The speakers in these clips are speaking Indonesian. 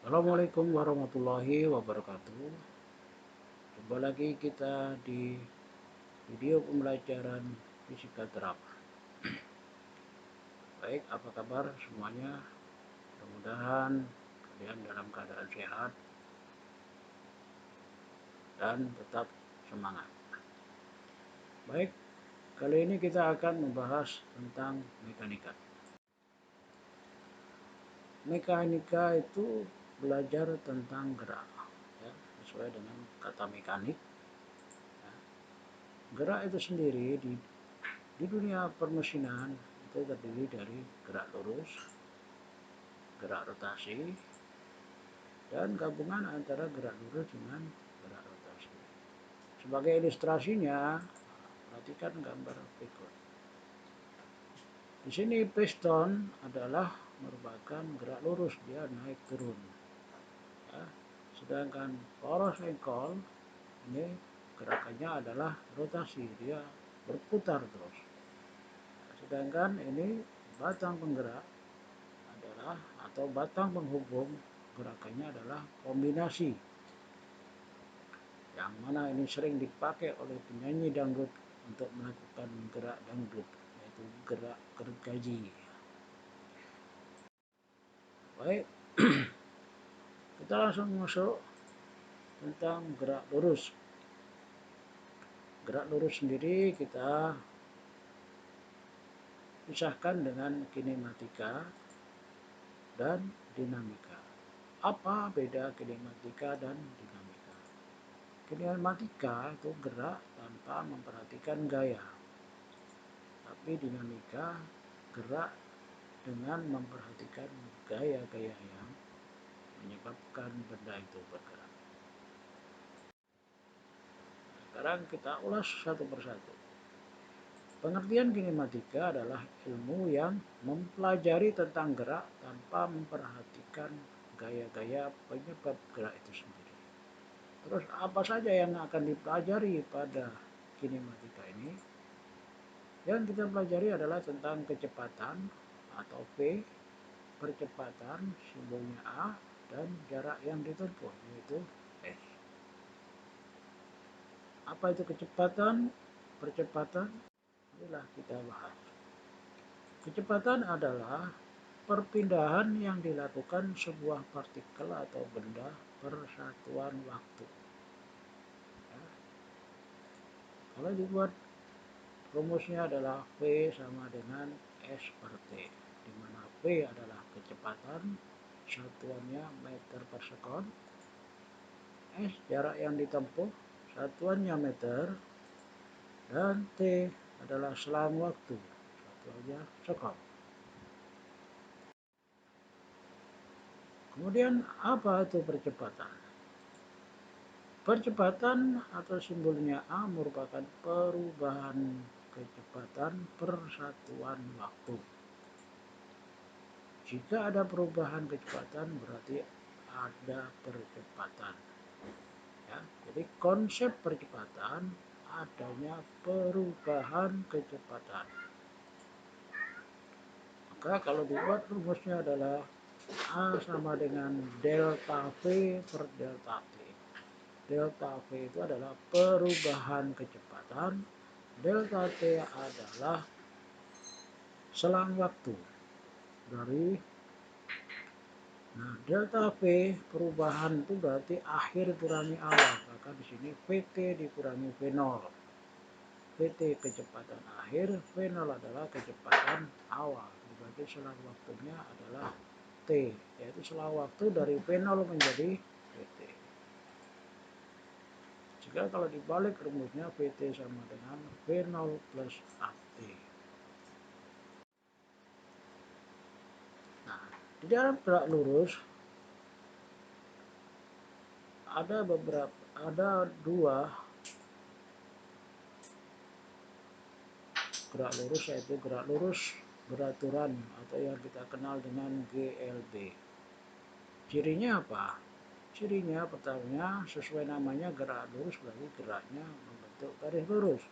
Assalamualaikum warahmatullahi wabarakatuh. Jumpa lagi kita di video pembelajaran fisika terapkan. Baik, apa kabar semuanya? Mudah-mudahan kalian dalam keadaan sehat dan tetap semangat. Baik, kali ini kita akan membahas tentang mekanika. Mekanika itu belajar tentang gerak, ya, sesuai dengan kata mekanik. Gerak itu sendiri di dunia permesinan itu terdiri dari gerak lurus, gerak rotasi, dan gabungan antara gerak lurus dengan gerak rotasi. Sebagai ilustrasinya, perhatikan gambar berikut. Di sini piston adalah merupakan gerak lurus, dia naik turun. Ya. Sedangkan poros engkol ini gerakannya adalah rotasi, dia berputar terus. Sedangkan ini batang penggerak adalah atau batang penghubung gerakannya adalah kombinasi, yang mana ini sering dipakai oleh penyanyi dangdut untuk melakukan gerak dangdut, yaitu gerak gergaji. Baik, kita langsung masuk tentang gerak lurus. Gerak lurus sendiri kita pisahkan dengan kinematika dan dinamika. Apa beda kinematika dan dinamika? Kinematika itu gerak tanpa memperhatikan gaya, tapi dinamika gerak dengan memperhatikan gaya-gaya yang menyebabkan benda itu bergerak. Sekarang kita ulas satu persatu. Pengertian kinematika adalah ilmu yang mempelajari tentang gerak tanpa memperhatikan gaya-gaya penyebab gerak itu sendiri. Terus apa saja yang akan dipelajari pada kinematika ini? Yang kita pelajari adalah tentang kecepatan atau V, percepatan simbolnya A, dan jarak yang ditempuh yaitu S. Apa itu kecepatan? Percepatan? Inilah kita bahas. Kecepatan adalah perpindahan yang dilakukan sebuah partikel atau benda per satuan waktu. Ya. Kalau dibuat rumusnya adalah V sama dengan S per T, di mana V adalah kecepatan, satuannya meter per sekon, S jarak yang ditempuh, satuannya meter, dan T adalah selang waktu, satuannya sekon. Kemudian apa itu percepatan? Percepatan atau simbolnya A merupakan perubahan kecepatan per satuan waktu. Jika ada perubahan kecepatan berarti ada percepatan. Ya, jadi konsep percepatan adanya perubahan kecepatan. Maka kalau dibuat rumusnya adalah A sama dengan delta V per delta T. Delta V itu adalah perubahan kecepatan, delta T adalah selang waktu dari. Nah, delta V perubahan itu berarti akhir kurangi awal, maka di sini VT dikurangi V0. VT kecepatan akhir, V0 adalah kecepatan awal, berarti selang waktunya adalah T, yaitu selang waktu dari V0 menjadi VT. Jika kalau dibalik rumusnya VT sama dengan V0 plus AT. Nah, di dalam gerak lurus ada dua gerak lurus, yaitu gerak lurus beraturan atau yang kita kenal dengan GLB. Cirinya apa? Cirinya pertama sesuai namanya gerak lurus, berarti geraknya membentuk garis lurus.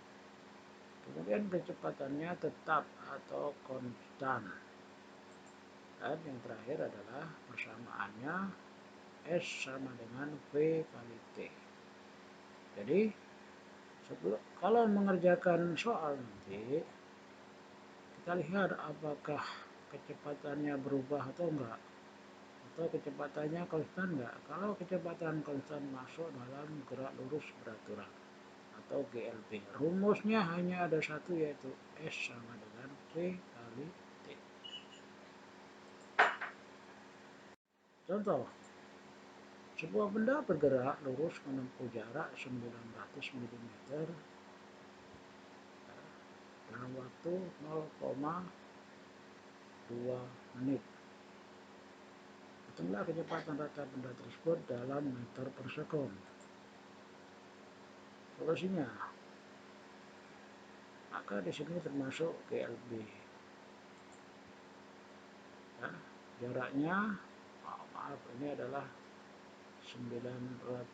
Kemudian kecepatannya tetap atau konstan. Dan yang terakhir adalah persamaannya S sama dengan V kali T. Jadi kalau mengerjakan soal nanti, kita lihat apakah kecepatannya berubah atau enggak, atau kecepatannya konstan enggak. Kalau kecepatan konstan masuk dalam gerak lurus beraturan atau GLB. Rumusnya hanya ada satu, yaitu S sama dengan V kali T. Contoh, sebuah benda bergerak lurus menempuh jarak 900 mm dalam waktu 0,2 menit. Hitunglah kecepatan rata benda tersebut dalam meter per sekon. Solusinya, maka di sini termasuk GLB. Ya, jaraknya, maaf, ini adalah 900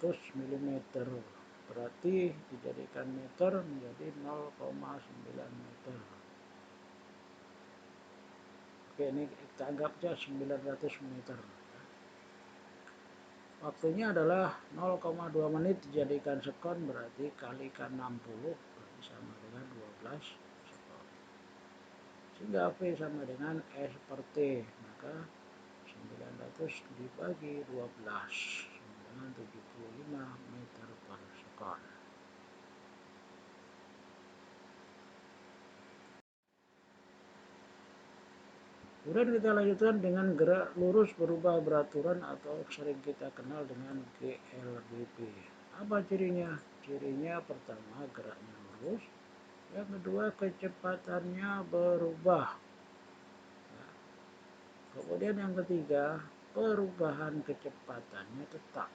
mm. Berarti dijadikan meter menjadi 0,9 meter. Oke, ini kita anggap saja 900 meter. Waktunya adalah 0,2 menit dijadikan sekon, berarti kalikan 60, berarti sama dengan 12 sekon. Sehingga V sama dengan S per T, maka 900 dibagi 12 sama dengan 75 meter per sekon. Kemudian kita lanjutkan dengan gerak lurus berubah beraturan atau sering kita kenal dengan GLBP. Apa cirinya? Cirinya pertama geraknya lurus, yang kedua kecepatannya berubah. Kemudian yang ketiga, perubahan kecepatannya tetap.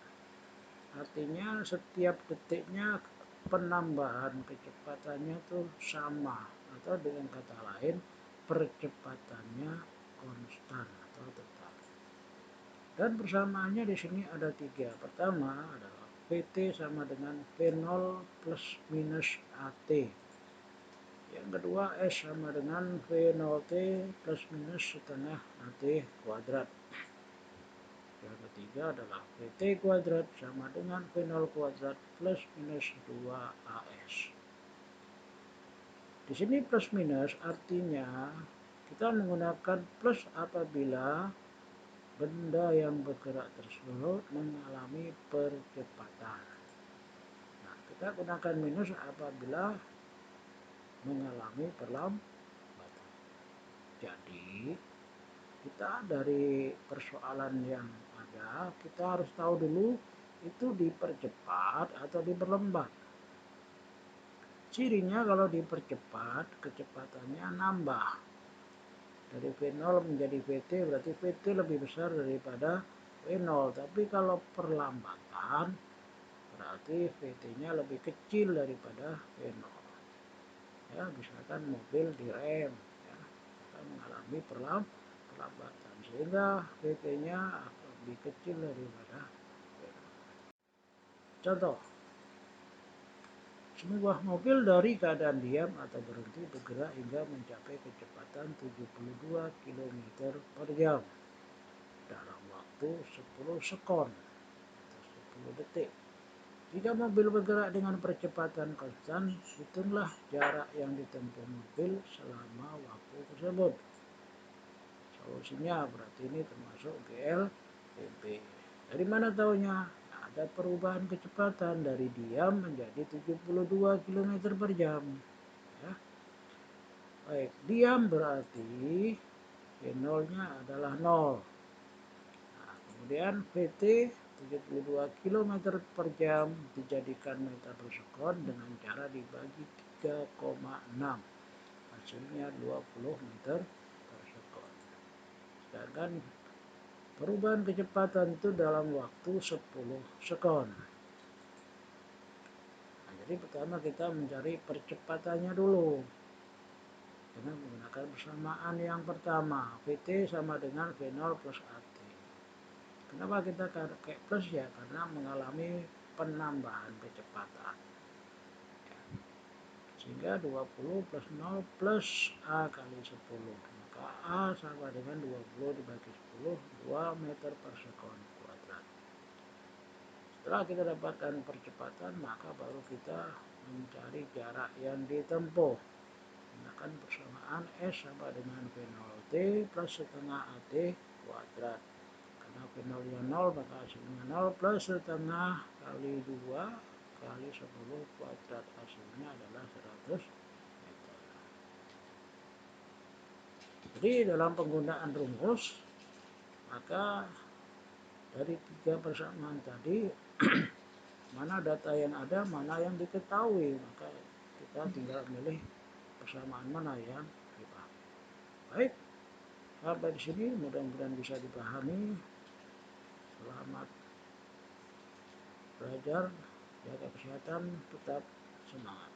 Artinya setiap detiknya penambahan kecepatannya itu sama, atau dengan kata lain percepatannya konstan atau tetap. Dan persamaannya di sini ada tiga. Pertama adalah Vt sama dengan V0 plus minus At. Yang kedua S sama dengan V0T plus minus setengah At kuadrat. Yang ketiga adalah Vt kuadrat sama dengan V0 kuadrat plus minus 2AS. Di sini plus minus artinya kita menggunakan plus apabila benda yang bergerak tersebut mengalami percepatan. Nah, kita gunakan minus apabila mengalami perlambatan. Jadi, kita dari persoalan yang ada, kita harus tahu dulu itu dipercepat atau diperlambat. Cirinya kalau dipercepat, kecepatannya nambah. Dari V0 menjadi Vt, berarti Vt lebih besar daripada V0. Tapi kalau perlambatan, berarti Vt-nya lebih kecil daripada V0. Ya, misalkan mobil direm, ya, kita mengalami perlambatan, sehingga Vt-nya lebih kecil daripada V0. Contoh, sebuah mobil dari keadaan diam atau berhenti bergerak hingga mencapai kecepatan 72 km per jam dalam waktu 10 sekon atau 10 detik. Jika mobil bergerak dengan percepatan konstan, hitunglah jarak yang ditempuh mobil selama waktu tersebut. Solusinya berarti ini termasuk GLBP. Dari mana taunya? Ada perubahan kecepatan dari diam menjadi 72 km per jam. Ya. Baik, diam berarti V0-nya adalah 0. Nah, kemudian Vt 72 km per jam dijadikan meter per sekon dengan cara dibagi 3,6. Hasilnya 20 meter per sekon. Sedangkan perubahan kecepatan itu dalam waktu 10 sekon. Nah, jadi pertama kita mencari percepatannya dulu dengan menggunakan persamaan yang pertama, Vt sama dengan V0 plus At. Kenapa kita pakai plus? Ya karena mengalami penambahan kecepatan. Ya. Sehingga 20 plus 0 plus A kali 10. Maka A sama dengan 20 dibagi 10, 2 meter per sekon kuadrat. Setelah kita dapatkan percepatan, maka baru kita mencari jarak yang ditempuh. Gunakan persamaan S sama dengan V0 T plus setengah AT kuadrat. Karena V0 nya 0, maka hasilnya 0 plus setengah kali 2 kali 10 kuadrat. Hasilnya adalah 100 meter. Jadi dalam penggunaan rumus, maka dari 3 persamaan tadi, mana data yang ada, mana yang diketahui, maka kita tinggal milih persamaan mana yang dipakai. Baik, sampai di sini mudah-mudahan bisa dipahami. Selamat belajar, jaga kesehatan, tetap semangat.